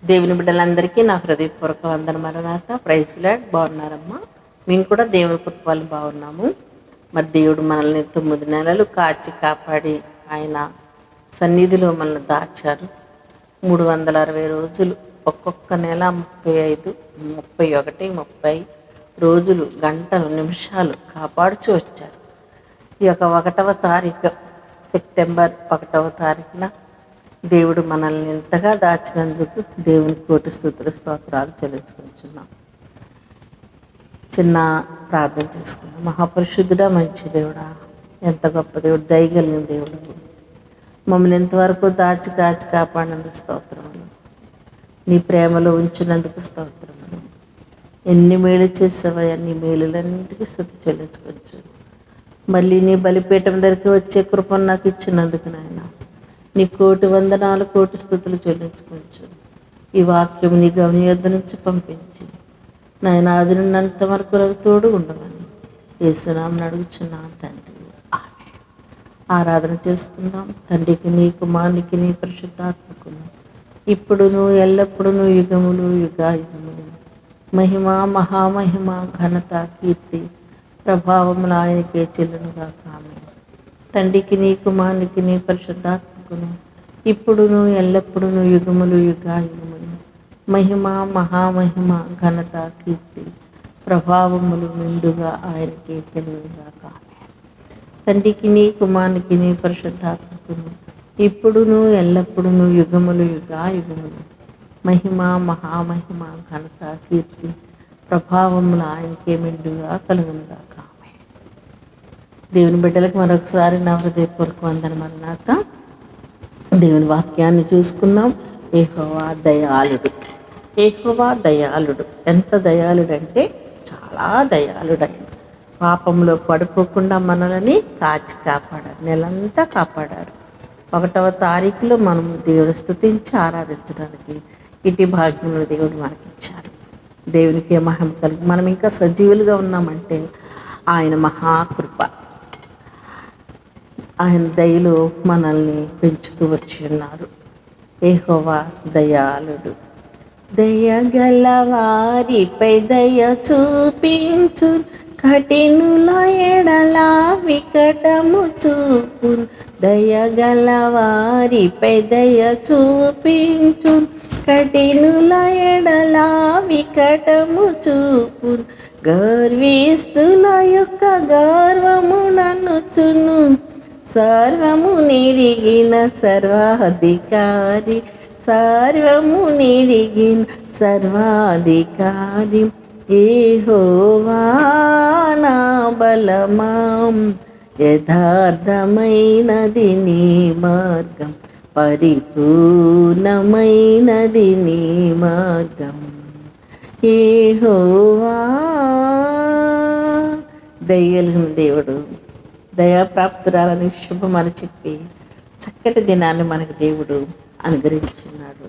దేవుని బిడ్డలందరికీ నా హృదయపూర్వక వందన మరణాత. Praise lord. బాగున్నారమ్మా? మేము కూడా దేవుని కృపలు బాగున్నాము. మరి దేవుడు మనల్ని 9 నెలలు కాచి కాపాడి ఆయన సన్నిధిలో మనల్ని దాచారు. 360 రోజులు, ఒక్కొక్క నెల 35, 31, 30 రోజులు, గంటలు, నిమిషాలు కాపాడుచూ వచ్చారు. ఈ యొక్క 1వ తారీఖు సెప్టెంబర్ 1వ తారీఖున దేవుడు మనల్ని ఎంతగా దాచినందుకు దేవుని కోటి స్తుతులు స్తోత్రాలు చెల్లించుకుంటున్నాం. చిన్న ప్రార్థన చేసుకున్నాం. మహాపరిశుద్ధుడా, మంచి దేవుడా, ఎంత గొప్ప దేవుడు, దయగలిగిన దేవుడు, మమ్మల్ని ఎంతవరకు దాచి కాచి కాపాడినందుకు స్తోత్రములు, నీ ప్రేమలో ఉంచినందుకు స్తోత్రములు. ఎన్ని మేలు చేసావో నీ మేలులన్నింటికీ స్తుతి చెల్లించుకోవచ్చు. మళ్ళీ నీ బలిపీఠం దగ్గరికి వచ్చే కృపను నాకు ఇచ్చినందుకు నాయన నీ కోటి వందనాలు, కోటి స్తుతులు చెల్లించుకోవచ్చు. ఈ వాక్యం నీ గమని యొద్ద నుంచి పంపించి నాయన ఆది నుండంత వరకు నాకు తోడు ఉండమని యేసునామమున అడుగుచున్నాను తండ్రి, ఆమేన్. ఆరాధన చేసుకుందాం. తండ్రికి నీ, కుమారునికి నీ, పరిశుద్ధాత్మకును ఇప్పుడును ఎల్లప్పుడును యుగములు యుగాయుగములు మహిమ, మహామహిమ, ఘనత, కీర్తి, ప్రభావములు ఆయనకే చెల్లునుగాక. ఆమేన్. తండ్రికి నీ, కుమారునికి నీ, పరిశుద్ధాత్మకును ఇప్పుడును ఎల్లప్పుడును యుగములు యుగాయుగములు మహిమ, మహామహిమ, ఘనత, కీర్తి, ప్రభావములు నిండుగా ఆయనకే చెల్లునుగాక. ఆమేన్. తండ్రికి నీ, కుమారునికి నీ, పరిశుద్ధాత్మకును ఇప్పుడును ఎల్లప్పుడును యుగములు యుగాయుగములు మహిమ, మహామహిమ, ఘనత, కీర్తి, ప్రభావములు ఆయనకే మెండుగా కలుగునుగాక. ఆమేన్. దేవుని బిడ్డలకు మరొకసారి నా హృదయపూర్వక వందన మరణాత. దేవుని వాక్యాన్ని చూసుకుందాం. యెహోవా దయాళుడు. యెహోవా దయాళుడు. ఎంత దయాళుడంటే చాలా దయాళుడైన. పాపంలో పడిపోకుండా మనల్ని కాచి కాపాడారు, నెలంతా కాపాడారు. 1వ తారీఖులో మనం దేవుని స్తుతించి ఆరాధించడానికి ఇటు భాగ్యములు దేవుడు మనకిచ్చారు. దేవునికి మహిమ కలుగు. మనం ఇంకా సజీవులుగా ఉన్నామంటే ఆయన మహాకృప, ఆయన దయలో మనల్ని పెంచుతూ వచ్చి ఉన్నారు. యెహోవా దయాళుడు. దయగల వారిపై దయ చూపించు, కఠినుల ఎడల వికటము చూపు. దయగల వారిపై దయ చూపించు, కఠినుల ఎడల వికటము చూపు. గర్విష్ఠుల యొక్క గర్వము నన్నుచును, సర్వము నిరిగిన సర్వాధికారి, సర్వము నిరిగిన సర్వాధికారి. యెహోవా నా బలమాం, యథార్థమైనది నీ మార్గం, పరిపూర్ణమైనది నీ మార్గం. యెహోవా దయగలిగిన దేవుడు, దయాప్రాప్తురాలని శుభమని చెప్పి చక్కటి దినాన్ని మనకు దేవుడు అనుగ్రహించున్నాడు.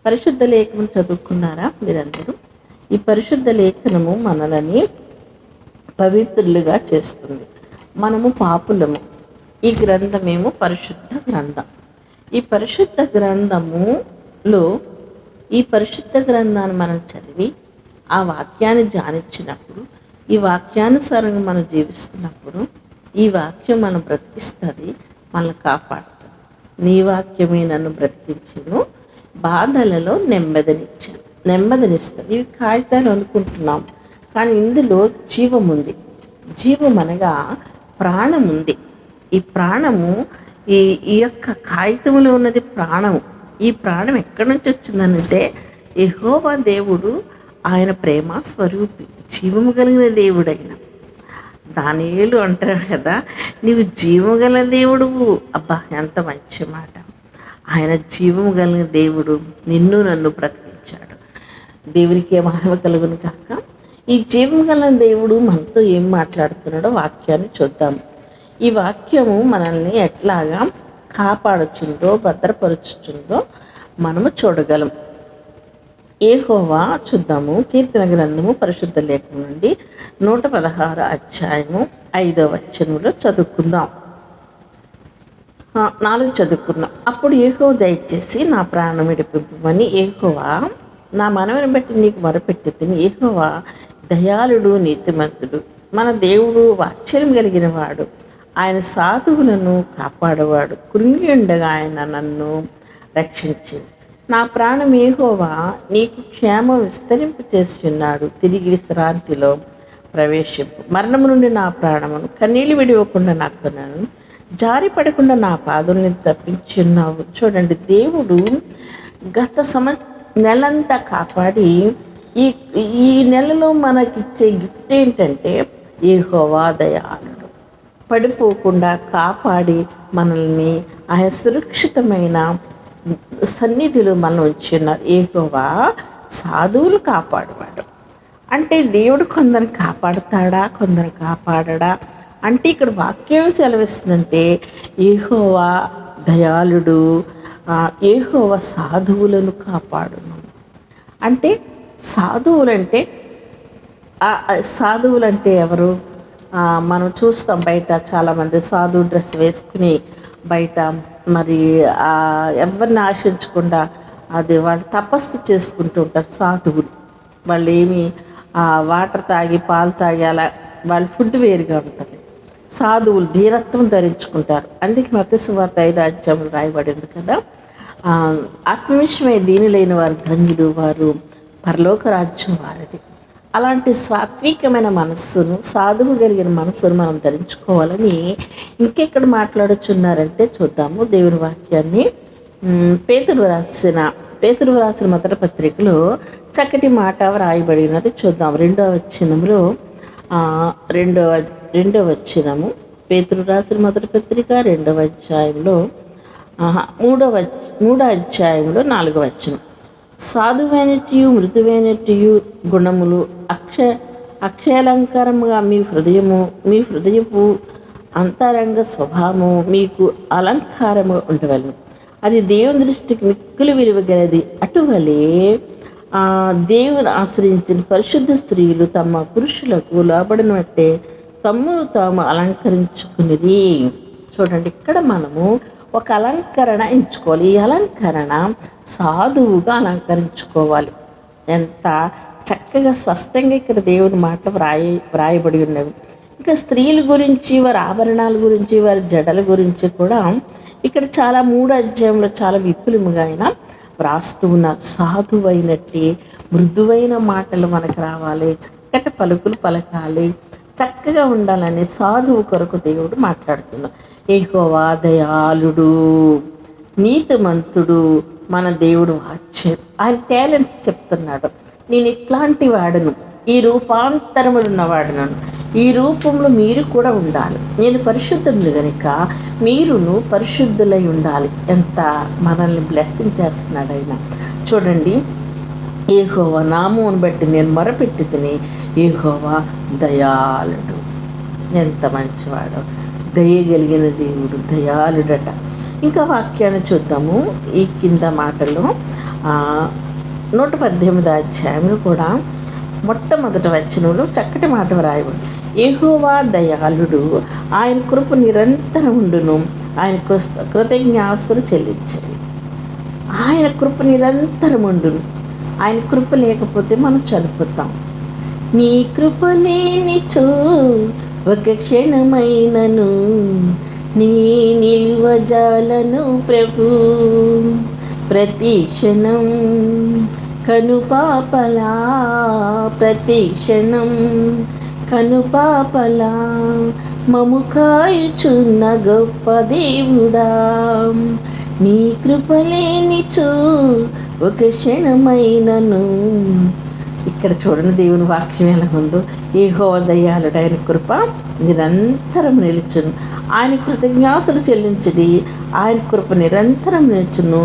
పరిశుద్ధ లేఖనం చదువుకున్నారా మీరందరూ? ఈ పరిశుద్ధ లేఖనము మనలని పవిత్రులుగా చేస్తుంది. మనము పాపులము. ఈ గ్రంథమేమో పరిశుద్ధ గ్రంథం. ఈ పరిశుద్ధ గ్రంథములో ఈ పరిశుద్ధ గ్రంథాన్ని మనం చదివి ఆ వాక్యాన్ని ధ్యానించినప్పుడు, ఈ వాక్యానుసారంగా మనం జీవిస్తున్నప్పుడు ఈ వాక్యం మనం బ్రతికిస్తుంది, మనల్ని కాపాడుతుంది. నీ వాక్యమే నన్ను బ్రతికించును, బాధలలో నెమ్మదినిస్తుంది. ఇవి కాగితాలు అనుకుంటున్నాం, కానీ ఇందులో జీవం ఉంది. జీవం అనగా ప్రాణం ఉంది. ఈ ప్రాణము ఈ యొక్క కాగితంలో ఉన్నది ప్రాణము. ఈ ప్రాణం ఎక్కడి నుంచి వచ్చిందనంటే యెహోవా దేవుడు, ఆయన ప్రేమ స్వరూపి, జీవము కలిగిన దేవుడైన. దానియేలు అంటాడు కదా, నీవు జీవము గల దేవుడువు. అబ్బా, ఎంత మంచి మాట. ఆయన జీవము కలిగిన దేవుడు నిన్ను నన్ను బ్రతికించాడు. దేవునికి మహిమ కలుగును కాక. ఈ జీవము కలిగిన దేవుడు మనతో ఏం మాట్లాడుతున్నాడో వాక్యాన్ని చూద్దాము. ఈ వాక్యము మనల్ని ఎట్లాగా కాపాడుచుందో, భద్రపరుచుచుందో మనము చూడగలం. యెహోవా చూద్దాము. కీర్తన గ్రంథము పరిశుద్ధ లేఖనం నుండి 116 అధ్యాయము 5వ వచనములో చదువుకుందాం. 4 చదువుకున్నాం. అప్పుడు యెహోవా దయచేసి నా ప్రాణం విడిపింపమని యెహోవా నా మనవిని బట్టి నీకు మొరపెట్టుదును. యెహోవా దయాళుడు, నీతిమంతుడు, మన దేవుడు వాత్సల్యం కలిగిన వాడు. ఆయన సాధువులను కాపాడేవాడు. కృంగి ఉండగా ఆయన నన్ను రక్షించి నా ప్రాణం యెహోవా నీకు క్షేమం విస్తరింపు చేస్తున్నాడు. తిరిగి విశ్రాంతిలో ప్రవేశింపు. మరణము నుండి నా ప్రాణమును కన్నీళ్ళు విడివకుండా నాకు నన్ను జారి పడకుండా నా పాదుల్ని తప్పించున్నావు. చూడండి, దేవుడు గత నెలంతా కాపాడి ఈ ఈ నెలలో మనకిచ్చే గిఫ్ట్ ఏంటంటే యెహోవా దయాళుడు. పడిపోకుండా కాపాడి మనల్ని ఆయన సురక్షితమైన సన్నిధిలో మనం ఉంచున్నారు. యెహోవా సాధువులు కాపాడువాడు. అంటే దేవుడు కొందరిని కాపాడుతాడా, కొందరు కాపాడడా అంటే ఇక్కడ వాక్యం సెలవిస్తుందంటే యెహోవా దయాళుడు, యెహోవా సాధువులను కాపాడును. అంటే సాధువులంటే ఎవరు? మనం చూస్తాం బయట చాలామంది సాధువు డ్రెస్ వేసుకుని బయట మరి ఎవరిని ఆశించకుండా అది వాళ్ళు తపస్సు చేసుకుంటూ ఉంటారు సాధువులు. వాళ్ళు ఏమి వాటర్ తాగి పాలు తాగి అలా వాళ్ళ ఫుడ్ వేరుగా ఉంటుంది. సాధువులు ధీరత్వం ధరించుకుంటారు. అందుకే మత్తయి సువార్త 5వ అధ్యాయంలో రాయబడింది కదా, ఆత్మవిషయమై దీనులైన వారు ధన్యులు, వారు పరలోక రాజ్యం వారిది. అలాంటి సాత్వికమైన మనస్సును, సాధువు కలిగిన మనస్సును మనం ధరించుకోవాలని ఇంకెక్కడ మాట్లాడుచున్నారంటే చూద్దాము దేవుని వాక్యాన్ని. పేతురు రాసిన మొదటి పత్రికలో చక్కటి మాట వ్రాయబడినది చూద్దాం. 2వ వచనంలో రెండవ వచనము, పేతురు రాసిన మొదటి పత్రిక 2వ అధ్యాయంలో 3వ అధ్యాయంలో 4వ వచనం. సాధువైనటియు మృదువైనటియు గుణములు అక్షయాలంకారముగా మీ హృదయపు అంతరంగ స్వభావము మీకు అలంకారము ఉండవలను. అది దేవుని దృష్టికి మిక్కులు విలువగలది. అటువలే దేవుని ఆశ్రయించిన పరిశుద్ధ స్త్రీలు తమ పురుషులకు లోబడినట్టే తమ్మును తాము అలంకరించుకునేది. చూడండి, ఇక్కడ మనము ఒక అలంకరణ ఎంచుకోవాలి. ఈ అలంకరణ సాధువుగా అలంకరించుకోవాలి. ఎంత చక్కగా స్పష్టంగా ఇక్కడ దేవుని మాటలు వ్రాయబడి ఉన్నవి. ఇంకా స్త్రీల గురించి, వారి ఆభరణాల గురించి, వారి జడల గురించి కూడా ఇక్కడ చాలా 3వ అధ్యాయంలో చాలా విపులముగా ఆయన వ్రాస్తూ ఉన్నారు. సాధువైనట్టు మృదువైన మాటలు మనకు రావాలి, చక్కటి పలుకులు పలకాలి, చక్కగా ఉండాలని సాధువు కొరకు దేవుడు మాట్లాడుతున్నాడు. యెహోవా దయాళుడు, నీతిమంతుడు, మన దేవుడు వాచ్యం. ఆయన టాలెంట్స్ చెప్తున్నాడు. నేను ఇట్లాంటి వాడును, ఈ రూపాంతరములున్న వాడును, ఈ రూపంలో మీరు కూడా ఉండాలి. నేను పరిశుద్ధుడు కనుక మీరును పరిశుద్ధులై ఉండాలి. ఎంత మనల్ని బ్లెస్సింగ్ చేస్తున్నాడు ఆయన. చూడండి, యెహోవా నామమును బట్టి నేను మొరపెట్టుకుని యెహోవా దయాళుడు. ఎంత మంచివాడు, దయగలిగిన దేవుడు, దయాళుడట. ఇంకా వాక్యాన్ని చూద్దాము. ఈ కింద మాటలో 118వ అధ్యాయంలో కూడా మొట్టమొదటి వచనంలో చక్కటి మాట వ్రాయబడి, యెహోవా దయాళుడు, ఆయన కృప నిరంతరం ఉండును, ఆయన కృతజ్ఞాస్తులు చెల్లించండి. ఆయన కృప నిరంతరం ఉండును. ఆయన కృప లేకపోతే మనం చనిపోతాం. నీ కృప లేనిచో ఒక క్షణమైనను నీ నిలువజాలను ప్రభు. ప్రతి క్షణం కనుపాపలా, ప్రతి క్షణం కనుపాపలా మము కాయుచున్న గొప్ప దేవుడా. నీ కృపలేనిచో ఒక క్షణమైనను. ఇక్కడ చూడండి దేవుని వాక్యం ఎలా ఉందో. యెహోవా దయాళుడు, ఆయన కృప నిరంతరం నిలుచును, ఆయన కృతజ్ఞాస్తులు చెల్లించుడి, ఆయన కృప నిరంతరం నిలుచును.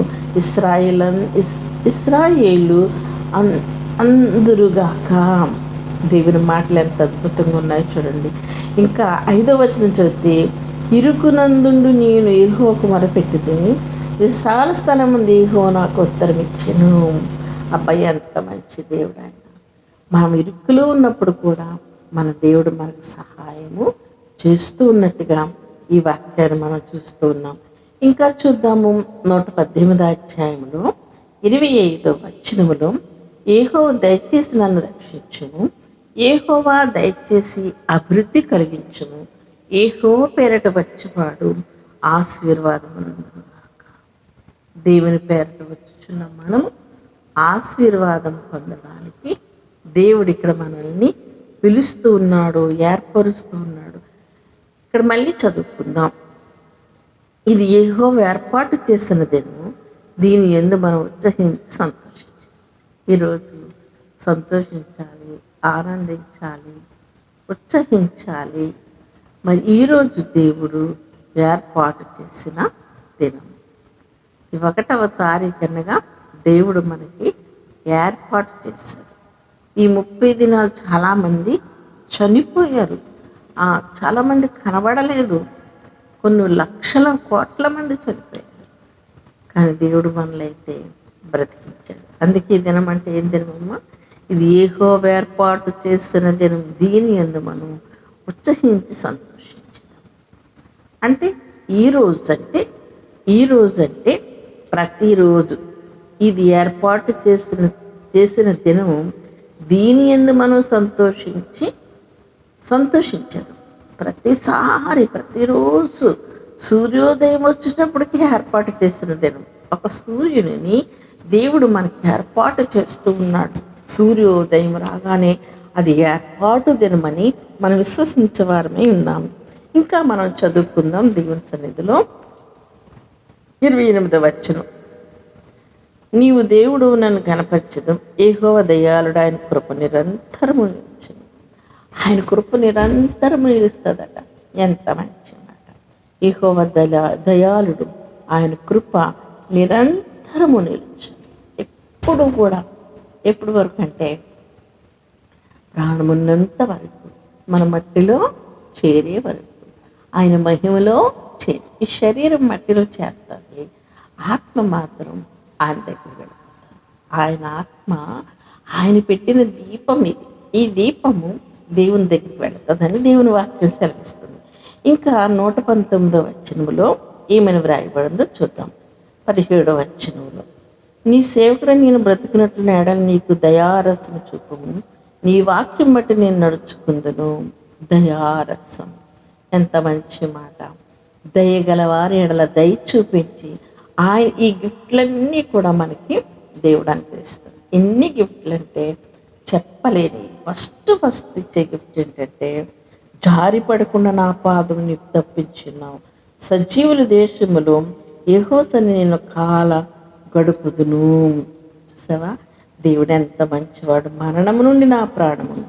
ఇశ్రాయేలు అందురుగాక. దేవుని మాటలు ఎంత అద్భుతంగా ఉన్నాయో చూడండి. ఇంకా 5వ వచనం చదివితే, ఇరుకునందుండు నేను యెహోవాకు మొరపెట్టితే విశాల స్థలం ఉంది, యెహోవా నాకు ఉత్తరం ఇచ్చెను. అబ్బాయి ఎంత మంచి దేవుడు ఆయన. మనం ఇరుకులో ఉన్నప్పుడు కూడా మన దేవుడు మనకు సహాయము చేస్తూ ఉన్నట్టుగా ఈ వాక్యాన్ని మనం చూస్తూ ఉన్నాం. ఇంకా చూద్దాము 118 అధ్యాయంలో 25వ వచనములో, యెహోవా దయచేసి నన్ను రక్షించుము, యెహోవా దయచేసి అభివృద్ధి కలిగించుము, యెహోవా పేరట వచ్చువాడు ఆశీర్వాదమునందును. దేవుని పేరట వచ్చుచున్న మనము ఆశీర్వాదం పొందడానికి దేవుడు ఇక్కడ మనల్ని పిలుస్తూ ఉన్నాడు, ఏర్పరుస్తూ ఉన్నాడు. ఇక్కడ మళ్ళీ చదువుకుందాం. ఇది యెహోవా ఏర్పాటు చేసినదేమో, దీని యందు మనం ఉత్సహించి సంతోషించాలి. ఈరోజు సంతోషించాలి, ఆనందించాలి, ఉత్సహించాలి. మరి ఈరోజు దేవుడు ఏర్పాటు చేసిన దినం. ఈ 1వ తారీఖు అనగా దేవుడు మనకి ఏర్పాటు చేశాడు. ఈ 30 దినాలు చాలామంది చనిపోయారు, చాలామంది కనబడలేదు, కొన్ని లక్షల కోట్ల మంది చనిపోయారు. కానీ దేవుడు మనలైతే బ్రతికించాడు. అందుకే ఈ దినం అంటే ఏం దినమమ్మా? ఇది యెహోవా ఏర్పాటు చేసిన దినం, దీని యందు మనం ఉత్సహించి సంతోషించుదాం. అంటే ఈరోజు అంటే ప్రతిరోజు ఇది ఏర్పాటు చేసిన దినము, దీని యందు మనం సంతోషించదు. ప్రతిరోజు సూర్యోదయం వచ్చేటప్పటికి ఏర్పాటు చేసిన దినం. ఒక సూర్యుని దేవుడు మనకి ఏర్పాటు చేస్తూ ఉన్నాడు. సూర్యోదయం రాగానే అది ఏర్పాటు దినమని మనం విశ్వసించేవారమై ఉన్నాము. ఇంకా మనం చదువుకుందాం దేవుని సన్నిధిలో 28వ వచనం. నీవు దేవుడు నన్ను కనపరచడం, యెహోవా దయాళుడు, ఆయన కృప నిరంతరము నిలిచును. ఆయన కృప నిరంతరము నిలుస్తుందట. ఎంత మంచి మాట! యెహోవా దయాళుడు, ఆయన కృప నిరంతరము నిలుచును. ఎప్పుడు కూడా, ఎప్పటి వరకు అంటే ప్రాణమున్నంత వరకు, మన మట్టిలో చేరే వరకు, ఆయన మహిమలో ఈ శరీరం మట్టిలో చేరుతుంది, ఆత్మ మాత్రం ఆయన దగ్గర వెళ్ళిపోతుంది. ఆయన ఆత్మ, ఆయన పెట్టిన దీపం ఇది. ఈ దీపము దేవుని దగ్గరికి వెళుతుందని దేవుని వాక్యం సెలవిస్తుంది. ఇంకా 119వ వచనములో ఏమని వ్రాయబడిందో చూద్దాం. 17వ వచనంలో, నీ సేవకుడు నేను బ్రతికినట్లు నేడలు నీకు దయారసము చూపము, నీ వాక్యం బట్టి నేను నడుచుకుందును. దయారసం, ఎంత మంచి మాట! దయగల వారి ఎడల దయ చూపించి ఆయన ఈ గిఫ్ట్లన్నీ కూడా మనకి దేవుడు అనుగ్రహిస్తాడు. ఎన్ని గిఫ్ట్లు అంటే చెప్పలేని. ఫస్ట్ ఇచ్చే గిఫ్ట్ ఏంటంటే, జారి పడకుండా నా పాదం నీకు తప్పించున్నావు, సజీవుల దేశములో యెహోవాని నేను కాల గడుపుదును. చూసావా, దేవుడు ఎంత మంచివాడు! మరణము నుండి నా ప్రాణమును,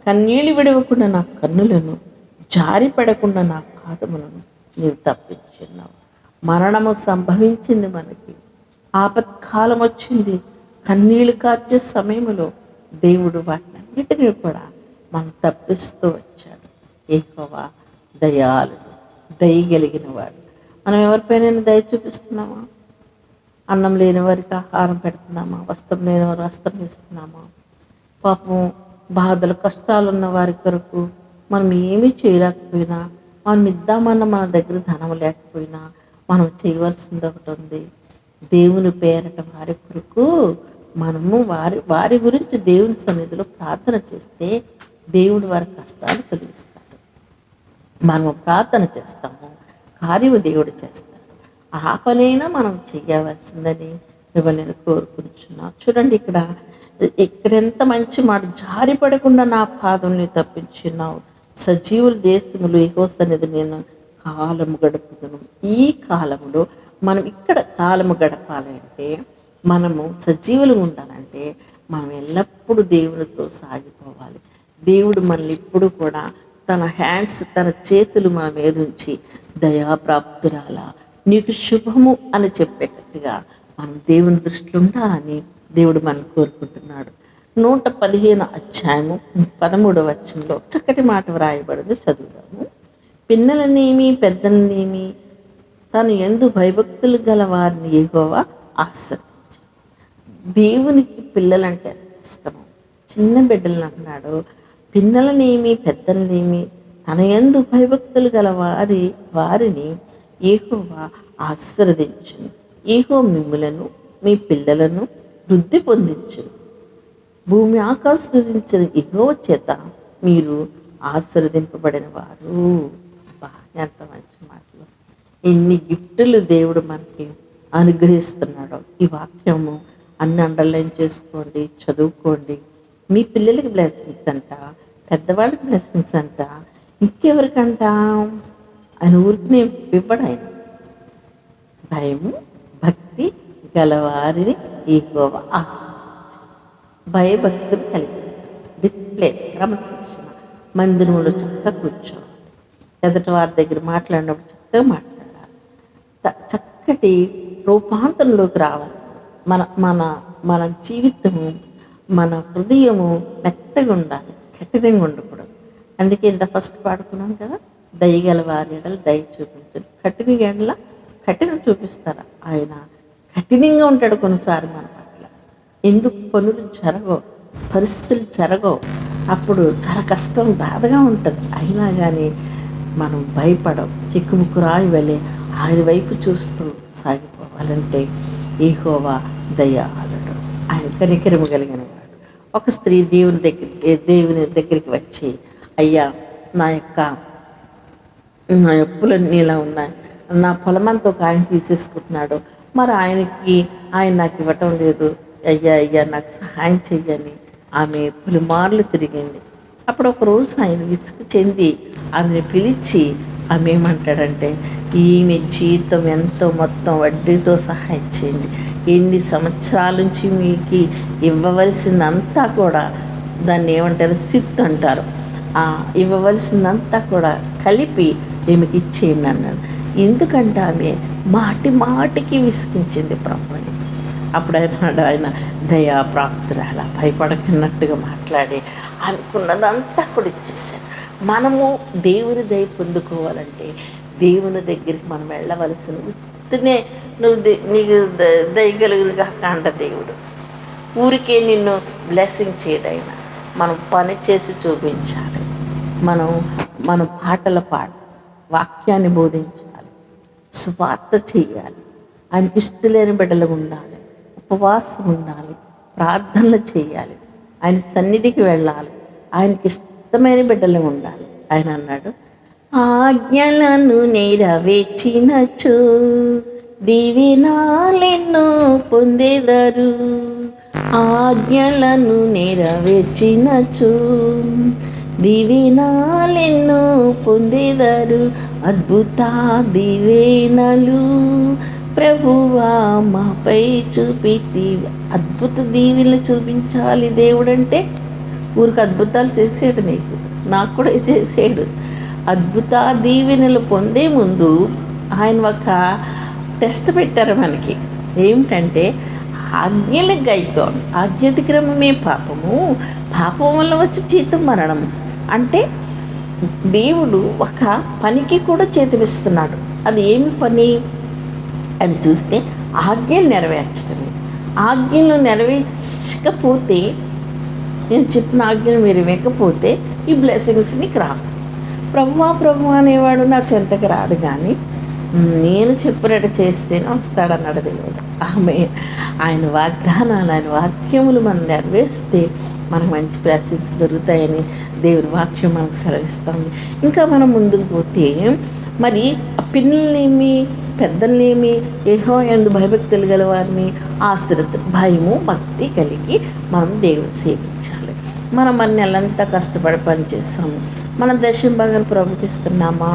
కన్నీళ్ళు విడవకుండా నా కన్నులను, జారి పడకుండా నా పాదములను నీవు తప్పించున్నావు. మరణము సంభవించింది, మనకి ఆపత్కాలం వచ్చింది, కన్నీళ్ళు కార్చే సమయంలో దేవుడు వాటినన్నిటినీ కూడా మనం తప్పిస్తూ వచ్చాడు. యెహోవా దయాళుడు, దయగలిగిన వాడు. మనం ఎవరిపైన దయ చూపిస్తున్నామా? అన్నం లేని వారికి ఆహారం పెడుతున్నామా? వస్త్రం లేని వారికి వస్త్రం ఇస్తున్నామా? పాపం బాధలు కష్టాలు ఉన్న వారి కొరకు మనం ఏమీ చేయలేకపోయినా, మనం ఇద్దామన్న మన దగ్గర ధనం లేకపోయినా, మనం చేయవలసింది ఒకటి ఉంది. దేవుని పేరట వారి కొరకు మనము వారి గురించి దేవుని సన్నిధిలో ప్రార్థన చేస్తే దేవుడు వారి కష్టాలు తొలగిస్తాడు. మనము ప్రార్థన చేస్తాము, కార్యము దేవుడు చేస్తాడు. ఆ పనైనా మనం చేయవలసిందని మిమ్మల్ని నేను కోరుకుంటున్నా. చూడండి, ఇక్కడ ఎంత మంచి మాట! జారి పడకుండా నా పాదంని తప్పించున్నావు, సజీవుల దేశములు యెహోవా సన్నిధిలో నేను కాలము గడుపుదును. ఈ కాలంలో మనం ఇక్కడ కాలము గడపాలంటే, మనము సజీవులు ఉండాలంటే, మనం ఎల్లప్పుడూ దేవునితో సాగిపోవాలి. దేవుడు మనల్ని ఇప్పుడు కూడా తన చేతులు మన మీద ఉంచి, దయాప్రాప్తురాల నీకు శుభము అని చెప్పేటట్టుగా మనం దేవుని దృష్టిలో ఉండాలని దేవుడు మనల్ని కోరుకుంటున్నాడు. 115 అధ్యాయము 13వ వచనంలో చక్కటి మాట వ్రాయబడింది, చదువుదాము. పిన్నలనేమి పెద్దలనేమి తను యందు భయభక్తులు గల వారిని యెహోవా ఆశీర్వదించు. దేవునికి పిల్లలంటే ఎంత ఇష్టమో! చిన్న బిడ్డలను అంటున్నాడు, పిన్నలనేమి పెద్దలనేమి తన యందు భయభక్తులు గల వారిని యెహోవా ఆశీర్వదించును. యెహోవా మిమ్ములను మీ పిల్లలను వృద్ధి పొందించును. భూమి ఆకాశం సృజించిన యెహోవా చేత మీరు ఆశీర్వదింపబడిన వారు. అబ్బా, ఎంత మంచి మాటలు! ఎన్ని గిఫ్టులు దేవుడు మనకి అనుగ్రహిస్తున్నాడో. ఈ వాక్యము అన్ని అండర్లైన్ చేసుకోండి, చదువుకోండి. మీ పిల్లలకి బ్లెస్సింగ్స్ అంట, పెద్దవాళ్ళకి బ్లెస్సింగ్స్ అంట, ఇంకెవరికంట ఆయన ఊరికి ఇవ్వడు. ఆయన భయము భక్తి గలవారిని యెహోవా ఆశీర్వదించు. భయభక్తులు కలిగి డిసిప్లిన్, క్రమశిక్షణ, మందిరంలో చక్కగా కూర్చోవాలి. ఎదుటి వారి దగ్గర మాట్లాడినప్పుడు చక్కగా మాట్లాడాలి. చక్కటి రూపాంతరంలోకి రావాలి. మన మన మన జీవితము, మన హృదయము మెత్తగా ఉండాలి, కఠినంగా ఉండకూడదు. అందుకే ఇంత ఫస్ట్ పాడుకున్నాం కదా, దయగల వారి ఎడల దయ చూపించదు, కఠిన ఎడల కఠినం చూపిస్తారా. ఆయన కఠినంగా ఉంటాడు కొన్నిసార్లు మన పట్ల. ఎందుకు పనులు జరగవు, పరిస్థితులు జరగవు, అప్పుడు చాలా కష్టం, బాధగా ఉంటుంది. అయినా కానీ మనం భయపడం, చిక్కుముక్కు రాయి వలె ఆయన వైపు చూస్తూ సాగిపోవాలంటే యెహోవా దయాళుడు, ఆయన కనికరము కలిగిన వాడు. ఒక స్త్రీ దేవుని దగ్గరికి వచ్చి, అయ్యా నా అప్పులన్నీ ఇలా ఉన్నాయి, నా పొలమంతా ఒక ఆయన తీసేసుకుంటున్నాడు, మరి ఆయన నాకు ఇవ్వటం లేదు, అయ్యా నాకు సహాయం చెయ్యని ఆమె పులిమార్లు తిరిగింది. అప్పుడు ఒకరోజు ఆయన విసుగు చెంది ఆమెను పిలిచి ఆమె ఏమంటాడంటే, ఈమె జీవితం ఎంతో మొత్తం వడ్డీతో సహాయం చేయండి, ఎన్ని సంవత్సరాల నుంచి మీకు ఇవ్వవలసిందంతా కూడా, దాన్ని ఏమంటారు, సిత్తు అంటారు, ఇవ్వవలసిందంతా కూడా కలిపి ఈమెకి ఇచ్చేయండి అన్నాడు. ఎందుకంటే ఆమె మాటికి విసిగించింది ప్రభుని. అప్పుడు ఆయన దయాప్రాప్తురాల, భయపడకున్నట్టుగా మాట్లాడి అనుకున్నదంతా కూడా ఇచ్చేసాడు. మనము దేవుని దయ పొందుకోవాలంటే దేవుని దగ్గరికి మనం వెళ్ళవలసిన, ఉత్తినే నీకు దయగలుగుగా కాండ దేవుడు ఊరికే నిన్ను బ్లెస్సింగ్ చేయడైనా, మనం పని చేసి చూపించాలి. మన పాటల వాక్యాన్ని బోధించాలి, సువార్త చేయాలి, ఆయనకి ఇష్టలేని బిడ్డలు ఉండాలి, ఉపవాసం ఉండాలి, ప్రార్థనలు చేయాలి, ఆయన సన్నిధికి వెళ్ళాలి, ఆయనకి ఇష్టమైన బిడ్డలు ఉండాలి. ఆయన అన్నాడు, ఆజ్ఞలను నెరవేర్చినచో దీవెనలెన్నో పొందెదరు. ఆజ్ఞలను నెరవేర్చినచో దీవెనలెన్నో పొందెదరు. అద్భుత దీవెనలు ప్రభువా మాపై చూపితి. అద్భుత దీవెనలు చూపించాలి దేవుడంటే. ఊరికి అద్భుతాలు చేసాడు, నాకు కూడా చేసాడు. అద్భుత దీవెనలు పొందే ముందు ఆయన ఒక టెస్ట్ పెట్టారు మనకి. ఏమిటంటే ఆజ్ఞలు గైకోవాలి. ఆజ్ఞాతిక్రమమే పాపము, పాపం వల్ల వచ్చి జీతం మరణము. అంటే దేవుడు ఒక పనికి కూడా చేతినిస్తున్నాడు. అది ఏమి పని అని చూస్తే ఆజ్ఞలు నెరవేర్చడమే. ఆజ్ఞలు నెరవేర్చకపోతే, నేను చెప్పిన ఆజ్ఞలు మీరు వినకపోతే ఈ బ్లెస్సింగ్స్ మీకు రావు. ప్రభు అనేవాడు నా చెంతకు రాడు, కానీ నేను చెప్పినట్టు చేస్తేనే వస్తాడన్నాడు దేవుడు. ఆయన వాగ్దానాలు, ఆయన వాక్యములు మనం నెరవేర్స్తే మనకు మంచి బ్లెస్సింగ్స్ దొరుకుతాయని దేవుని వాక్యం మనకు సెలవిస్తుంది. ఇంకా మనం ముందుకు పోతే మరి ఆ పిల్లల్నేమి పెద్దల్నేమి యెహోవా యందు భయభక్తులు గల వారిని భయము భక్తి కలిగి మనం దేవుని సేవించాలి. మనం మన నెలంతా కష్టపడి పని చేస్తాము, మన దశమ భాగాన్ని ప్రభుకిస్తున్నామా?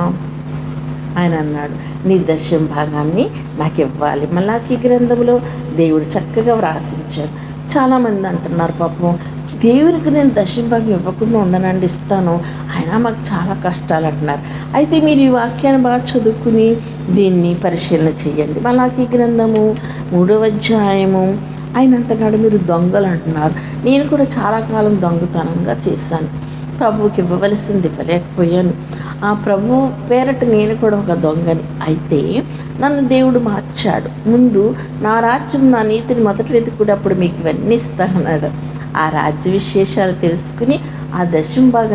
ఆయన అన్నాడు, నీ దశమ భాగాన్ని నాకు ఇవ్వాలి. మలాకీ గ్రంథంలో దేవుడు చక్కగా వ్రాసించాడు. చాలామంది అంటున్నారు, పాపం దేవునికి నేను దశమ భాగం ఇవ్వకుండా ఉండనండి, ఇస్తాను, అయినా మాకు చాలా కష్టాలు అంటున్నారు. అయితే మీరు ఈ వాక్యాన్ని బాగా చదువుకుని దీన్ని పరిశీలన చేయండి. మలాకీ గ్రంథము 3వ అధ్యాయము. ఆయన అంటున్నాడు, మీరు దొంగలు అంటున్నారు. నేను కూడా చాలా కాలం దొంగతనంగా చేశాను, ప్రభువుకి ఇవ్వవలసింది ఇవ్వలేకపోయాను. ఆ ప్రభు పేరట నేను కూడా ఒక దొంగని. అయితే నన్ను దేవుడు మార్చాడు. ముందు నా రాజ్యం, నా నీతిని మొదటి వెతుకుడు, అప్పుడు మీకు ఇవన్నీ ఇస్తానన్నాడు. ఆ రాజ్య విశేషాలు తెలుసుకుని ఆ దశమ భాగ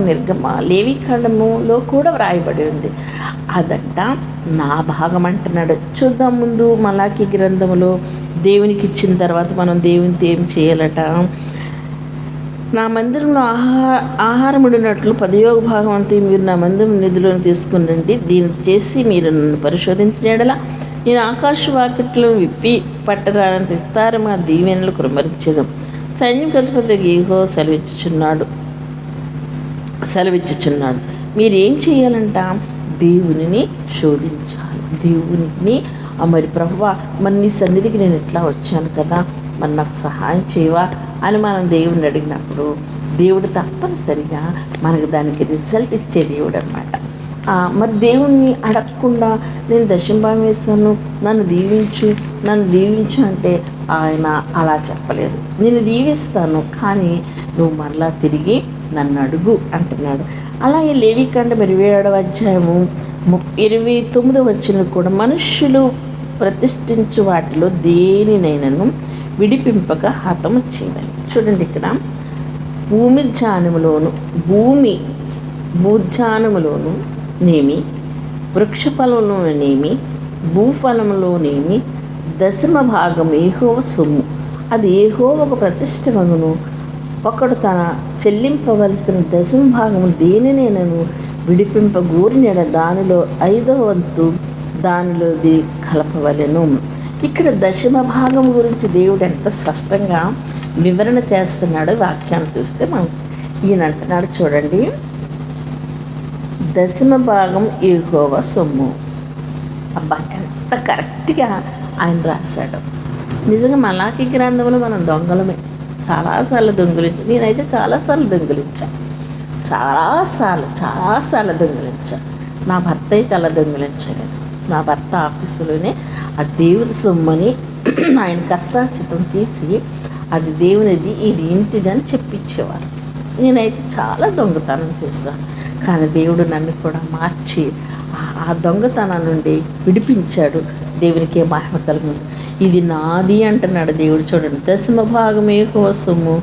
లేవీకాండములో కూడా వ్రాయబడి ఉంది. అదంట నా భాగం అంటున్నాడు. చూద్దాం ముందు మలాకి గ్రంథములో దేవునికి ఇచ్చిన తర్వాత మనం దేవునితో ఏం చేయాలట. నా మందిరంలో ఆహారం ఉండినట్లు 10వ భాగం అంతా మీరు నా మందిరం నిధులను తీసుకుని రండి. దీన్ని చేసి మీరు నన్ను పరిశోధించిన ఎడల నేను ఆకాశ వాకిట్లను విప్పి పట్టరానంత విస్తారమైన దీవెనలు కుమ్మరించేదాం. సైన్యం అధిపతి యెహోవా సెలవిచ్చుచున్నాడు. మీరు ఏం చేయాలంట? దేవునిని శోధించాలి. దేవునిని మరి ప్రభువా, మరి నీ సన్నిధికి నేను ఎట్లా వచ్చాను కదా, మరి నాకు సహాయం చేయవా అని మనం దేవుడిని అడిగినప్పుడు దేవుడు తప్పనిసరిగా మనకు దానికి రిజల్ట్ ఇచ్చే దేవుడు అనమాట. మరి దేవుణ్ణి అడగకుండా నేను దశంభాగం వేస్తాను, నన్ను దీవించు అంటే ఆయన అలా చెప్పలేదు. నేను దీవిస్తాను, కానీ నువ్వు మరలా తిరిగి నన్ను అడుగు అంటున్నాడు. అలాగే లేవికాండం 27వ అధ్యాయము 29వ వచనం కూడా మనుష్యులు ప్రతిష్ఠించు వాటిలో దేనినైనను విడిపింపక హతము చేయాలి. చూడండి, ఇక్కడ భూజానములోను నేమి, వృక్షఫలములోనేమి, భూఫలములోనేమి 10వ భాగం యెహోవా సొమ్ము, అది యెహోవాకు ప్రతిష్ఠమగును. ఒకడు తన చెల్లింపవలసిన 10వ భాగము దేనినైనను విడిపింపగోరినెడ దానిలో 5వ వంతు దానిలోది కలపవలెను. ఇక్కడ 10వ భాగం గురించి దేవుడు ఎంత స్పష్టంగా వివరణ చేస్తున్నాడో వాక్యాన్ని చూస్తే మనం ఈయన అంటున్నాడు. చూడండి, 10వ భాగం యెహోవా సొమ్ము. అబ్బా, ఎంత కరెక్ట్గా ఆయన రాశాడు. నిజంగా మలాకి గ్రంథంలో మనం దొంగలమే, చాలాసార్లు దొంగిలించాను. నేనైతే చాలాసార్లు దొంగిలించాను, చాలాసార్లు దొంగిలించాను. నా భర్త అయితే అలా దొంగిలించలేదు. నా భర్త ఆఫీసులోనే ఆ దేవుని సొమ్మని ఆయన కష్టార్జితం తీసి అది దేవునిది, ఇది ఇంటిదని చెప్పించేవారు. నేనైతే చాలా దొంగతనం చేశాను, కానీ దేవుడు నన్ను కూడా మార్చి ఆ దొంగతనం నుండి విడిపించాడు. దేవునికి మహిమ కలుగును. ఇది నాది అంటున్నాడు దేవుడు. చూడండి, 10వ భాగం యెహోవా సొమ్ము,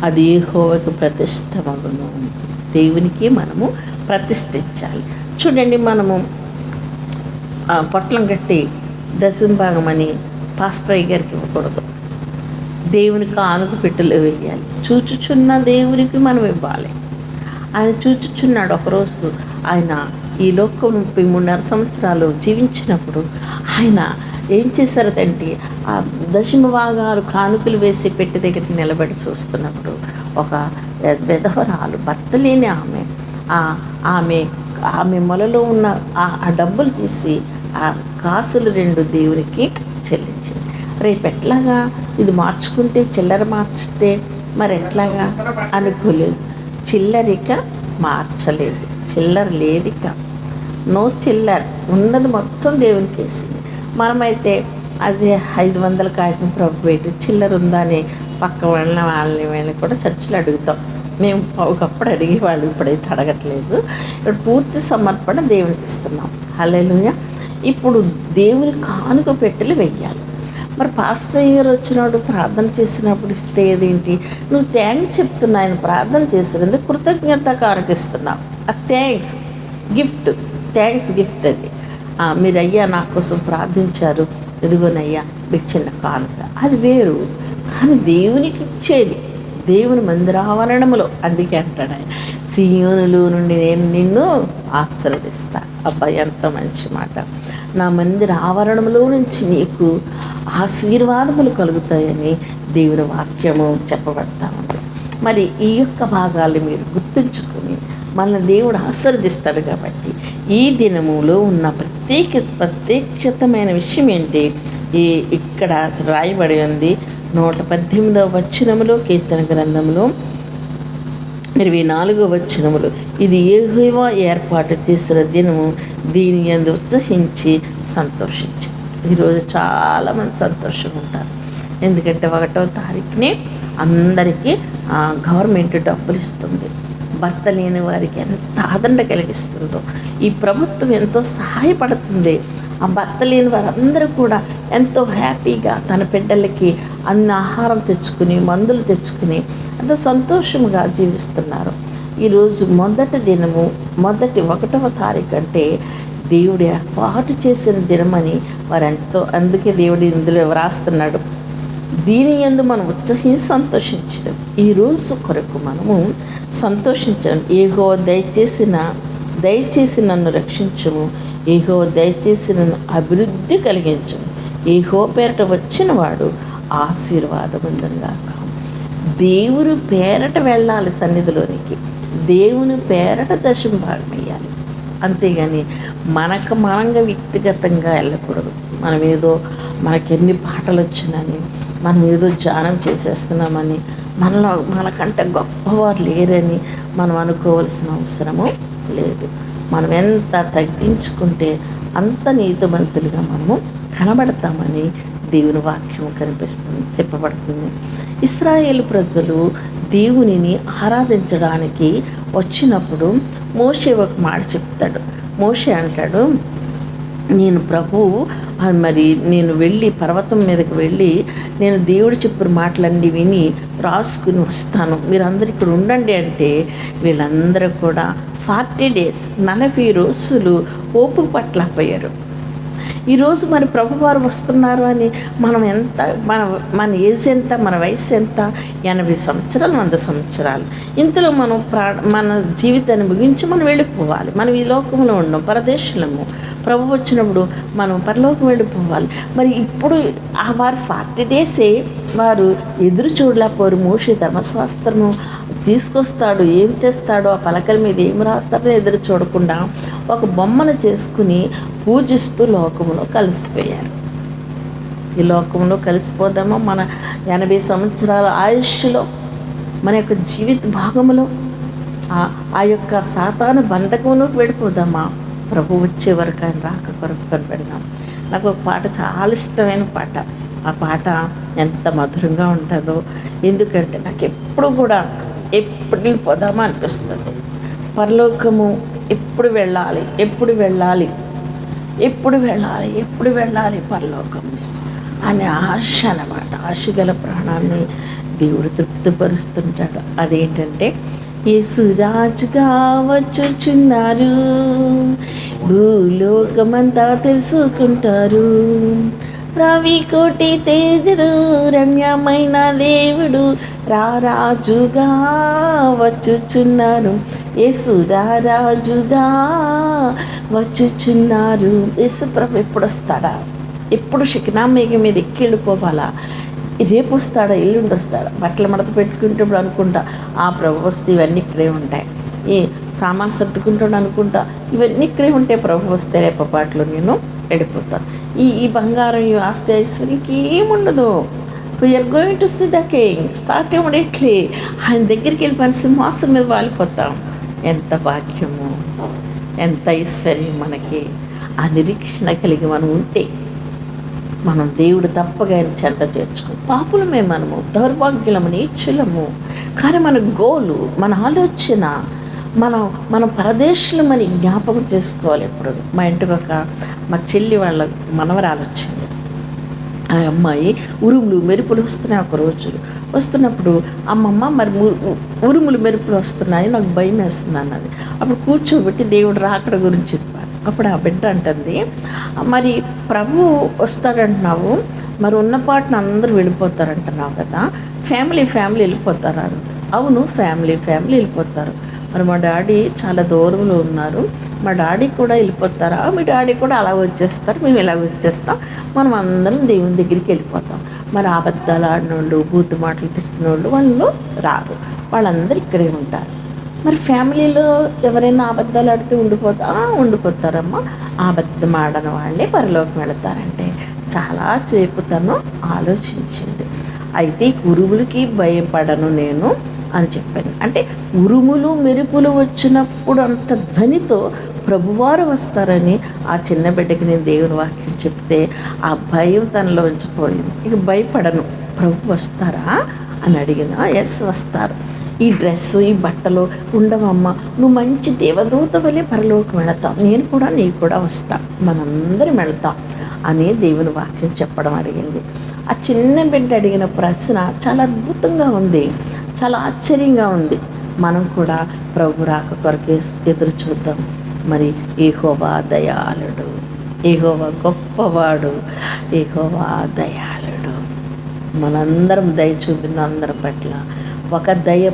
అది యెహోవాకు ప్రతిష్ఠమగును. దేవునికి మనము ప్రతిష్ఠించాలి. చూడండి, మనము పొట్లం కట్టి 10వ భాగం అని పాస్టర్ గారికి ఇవ్వకూడదు. దేవునికి ఆనుకు పెట్టెలో వేయాలి. చూచుచున్న దేవునికి మనం ఇవ్వాలి. ఆయన చూచుచున్నాడు. ఒకరోజు ఆయన ఈ లోకం 33.5 సంవత్సరాలు జీవించినప్పుడు ఆయన ఏం చేశారంటే, ఆ 10వ భాగాలు కానుకలు వేసి పెట్టి దగ్గరికి నిలబడి చూస్తున్నప్పుడు ఒక విధవరాలు, భర్త లేని ఆమె మొలలో ఉన్న ఆ డబ్బులు తీసి ఆ కాసులు 2 దేవునికి చెల్లించింది. రేపు ఎట్లాగా ఇది మార్చుకుంటే, చిల్లర మార్చితే మరి ఎట్లాగా అనుకోలేదు. చిల్లరిక మార్చలేదు, చిల్లర లేదిక, నో చిల్లర, ఉన్నది మొత్తం దేవునికి వేసింది. మనమైతే అది 500 కాగితం ప్రభు పెట్టి చిల్లర ఉందా అని పక్క వాళ్ళని కూడా చర్చలు అడుగుతాం. మేము ఒకప్పుడు అడిగేవాళ్ళు, ఇప్పుడైతే అడగట్లేదు. ఇప్పుడు పూర్తి సమర్పణ దేవునికి ఇస్తున్నాం. హల్లెలూయా. ఇప్పుడు దేవుని కానుక పెట్టెలు వెయ్యాలి. మరి పాస్టర్ గారు వచ్చినప్పుడు ప్రార్థన చేసినప్పుడు ఇస్తే ఏదేంటి, నువ్వు థ్యాంక్స్ చెప్తున్నా, ఆయన ప్రార్థన చేసినందుకు కృతజ్ఞత కానుక ఇస్తున్నావు. ఆ థ్యాంక్స్ గిఫ్ట్ అది. మీరు అయ్యా నా కోసం ప్రార్థించారు, ఎదుగోనయ్యా మీకు చిన్న కానుక, అది వేరు. కానీ దేవునికి ఇచ్చేది దేవుని మందిరావరణములో. అందుకే అంటాడు ఆయన, సీయోనులో నుండి నేను నిన్ను ఆశీర్వదిస్తా. అబ్బాయి, ఎంత మంచి మాట. నా మందిర ఆవరణంలో నుంచి నీకు ఆశీర్వాదములు కలుగుతాయని దేవుని వాక్యము చెప్పబడతా ఉంది. మరి ఈ యొక్క భాగాలు మీరు గుర్తుంచుకొని మనల్ని దేవుడు ఆశీర్వదిస్తాడు. కాబట్టి ఈ దినములో ఉన్న ప్రత్యేకతమైన విషయం ఏంటి, ఇక్కడ రాయబడి ఉంది 118వ వచనములో, కీర్తన గ్రంథంలో 24వ వచనములో, ఇది యెహోవా ఏర్పాటు చేసిన దినము, దీని యందు ఉత్సహించి సంతోషించి. ఈరోజు చాలామంది సంతోషంగా ఉంటారు. ఎందుకంటే 1వ తారీఖునే అందరికీ గవర్నమెంట్ డబ్బులు ఇస్తుంది. భర్త లేని వారికి ఎంత ఆదరణ కలిగిస్తుందో ఈ ప్రభుత్వం ఎంతో సహాయపడుతుంది. ఆ భర్త లేని వారందరూ కూడా ఎంతో హ్యాపీగా తన బిడ్డలకి అన్ని ఆహారం తెచ్చుకుని, మందులు తెచ్చుకుని ఎంతో సంతోషంగా జీవిస్తున్నారు. ఈరోజు మొదటి దినము, 1వ తారీఖు అంటే దేవుడు ఏర్పాటు చేసిన దినమని వారెంతో, అందుకే దేవుడు ఇందులో వ్రాస్తున్నాడు, దీని యందు మనం ఉత్సహించి సంతోషించడం. ఈరోజు కొరకు మనము సంతోషించడం. దయచేసి నన్ను రక్షించుము, దయచేసి నన్ను అభివృద్ధి కలిగించుము. పేరట వచ్చిన వాడు ఆశీర్వాదవంతంగాక. దేవుని పేరట వెళ్ళాలి సన్నిధిలోనికి, దేవుని పేరట దశమ భాగం వేయాలి. అంతేగాని మనంగా వ్యక్తిగతంగా వెళ్ళకూడదు. మనకెన్ని పాటలు వచ్చినని, మనం ఏదో ధ్యానం చేసేస్తున్నామని, మనకంటే గొప్పవారు లేరని మనం అనుకోవాల్సిన అవసరము లేదు. మనం ఎంత తగ్గించుకుంటే అంత నీతిమంతులుగా మనము కనబడతామని దేవుని వాక్యం చెప్పబడుతుంది. ఇశ్రాయేలు ప్రజలు దేవునిని ఆరాధించడానికి వచ్చినప్పుడు మోషే ఒక మాట చెప్తాడు. మోషే అంటాడు, నేను వెళ్ళి పర్వతం మీదకి వెళ్ళి నేను దేవుడు చెప్పిన మాటలన్నీ విని రాసుకుని వస్తాను, మీరందరూ ఇక్కడ ఉండండి అంటే వీళ్ళందరూ కూడా 40 days 40 రోజులు ఓపిక పట్టలేకపోయారు. ఈరోజు మరి ప్రభువారు వస్తున్నారు అని మనం ఎంత, మన ఏజ్ ఎంత, మన వయసు ఎంత, 80 సంవత్సరాలు 100 సంవత్సరాలు, ఇంతలో మనం మన జీవితాన్ని ముగించి మనం వెళ్ళిపోవాలి. మనం ఈ లోకంలో ఉన్నాం, పరదేశులము. ప్రభు వచ్చినప్పుడు మనం పరలోకం వెళ్ళిపోవాలి. మరి ఇప్పుడు వారు 40 days వారు ఎదురు చూడలేకపోరు. మోషే ధర్మశాస్త్రము తీసుకొస్తాడు, ఏం తెస్తాడో, ఆ పలకల మీద ఏం రాస్తాడో ఎదురు చూడకుండా ఒక బొమ్మను చేసుకుని పూజిస్తూ లోకంలో కలిసిపోయారు. ఈ లోకంలో కలిసిపోదామా? మన 80 సంవత్సరాల ఆయుష్లో, మన యొక్క జీవిత భాగంలో ఆ యొక్క సాతాను బంధకంలోకి వెళ్ళిపోదామా? ప్రభు వచ్చే వరకు, ఆయన రాక కొరకు కనిపెడదాం. నాకు ఒక పాట చాలా ఇష్టమైన పాట. ఆ పాట ఎంత మధురంగా ఉంటుందో, ఎందుకంటే నాకు ఎప్పుడు వెళ్ళిపోదామా అనిపిస్తుంది. పరలోకము ఎప్పుడు వెళ్ళాలి పరలోకం అనే ఆశ అన్నమాట. ఆశ గల ప్రాణాన్ని దేవుడు తృప్తిపరుస్తుంటాడు. అదేంటంటే, యేసు రాజుగా వచ్చుచున్నారు, భూలోకమంతా తెలుసుకుంటారు, రవి కోటి తేజుడు, రమ్యమైన దేవుడు రారాజుగా వచ్చుచున్నారు. యేసు రారాజుగా వచ్చుచున్నారు. యేసు ప్రభు ఎప్పుడు వస్తాడా? ఎప్పుడు శిఖనామేఘం మీద ఎక్కి వెళ్ళిపోవాలా? రేపు వస్తాడా, ఎల్లుండి వస్తాడా? బట్టలు మడత పెట్టుకుంటే ఇప్పుడు అనుకుంటా ఆ ప్రభు వస్తే ఇవన్నీ ఇక్కడే ఉంటాయి, ఈ సామాన్ సర్దుకుంటాడు అనుకుంటా ఇవన్నీ ఇక్కడే ఉంటాయి, ప్రభు వస్తే రేపపాట్లో నేను వెళ్ళిపోతాను. ఈ బంగారం, ఈ ఆస్తి, ఐశ్వర్యంకి ఏముండదు. We are going to see the king, start immediately. ఆయన దగ్గరికి వెళ్ళిపోయిన సింహాసనం మీద వాలిపోతాం. ఎంత భాగ్యము, ఎంత ఐశ్వర్యం మనకి. ఆ నిరీక్షణ కలిగి మనం ఉంటే మనం దేవుడు తప్పగా ఆయన చెంత చేర్చుకో. పాపులమే మనము, దౌర్భాగ్యులము, నీచులము. కానీ మన గోలు, మన ఆలోచన, మనం పరదేశులమని జ్ఞాపకం చేసుకోవాలి. ఎప్పుడు మా ఇంటికి మా చెల్లి వాళ్ళ మనవరాలు వచ్చింది. ఆ అమ్మాయి ఉరుములు మెరుపులు వస్తున్నాయి. ఒక రోజు వస్తున్నప్పుడు, అమ్మమ్మ మరి ఉరుములు మెరుపులు వస్తున్నాయి, నాకు భయం వేస్తుంది అన్నది. అప్పుడు కూర్చోబెట్టి దేవుడు రాకడ గురించి చెప్పారు. అప్పుడు ఆ బిడ్డ అంటుంది, మరి ప్రభు వస్తాడంటున్నావు, మరి ఉన్నపాటున అందరూ వెళ్ళిపోతారంటున్నావు కదా, ఫ్యామిలీ వెళ్ళిపోతారు అంట. అవును, ఫ్యామిలీ వెళ్ళిపోతారు. మరి మా డాడీ చాలా దూరంలో ఉన్నారు, మా డాడీ కూడా వెళ్ళిపోతారా? మీ డాడీ కూడా అలా వచ్చేస్తారు, మేము ఇలా వచ్చేస్తాం, మనం అందరం దేవుని దగ్గరికి వెళ్ళిపోతాం. మరి అబద్ధాలు ఆడినోళ్ళు, బూతు మాటలు తిట్టినోళ్ళు వాళ్ళు రారు, వాళ్ళందరూ ఇక్కడే ఉంటారు. మరి ఫ్యామిలీలో ఎవరైనా అబద్ధాలు ఆడితే ఉండిపోతారమ్మా. అబద్ధం ఆడని వాళ్ళే పరలోకం వెళతారంటే చాలాసేపు తను ఆలోచించింది. అయితే ఉరుములకి భయపడను నేను అని చెప్పింది. అంటే ఉరుములు మెరుపులు వచ్చినప్పుడు అంత ధ్వనితో ప్రభువారు వస్తారని ఆ చిన్న బిడ్డకి నేను దేవుని వాక్యం చెప్తే ఆ భయం తనలో ఉంచిపోయింది. ఇక భయపడను, ప్రభు వస్తారా అని అడిగింది. ఎస్ వస్తారు. ఈ డ్రెస్సు, ఈ బట్టలు ఉండవమ్మా, నువ్వు మంచి దేవదూత వలె పరలోకం వెళతావు, నేను కూడా నీకు కూడా వస్తా, మనందరం వెళతాం అని దేవుని వాక్యం చెప్పడం అడిగింది. ఆ చిన్న బిడ్డ అడిగిన ప్రశ్న చాలా అద్భుతంగా ఉంది, చాలా ఆశ్చర్యంగా ఉంది. మనం కూడా ప్రభు రాక కొరకు ఎదురు చూద్దాం. మరి యెహోవా దయాళుడు, యెహోవా గొప్పవాడు, యెహోవా దయాళుడు. మనందరం దయ చూపింది అందరి పట్ల. ఒక దయ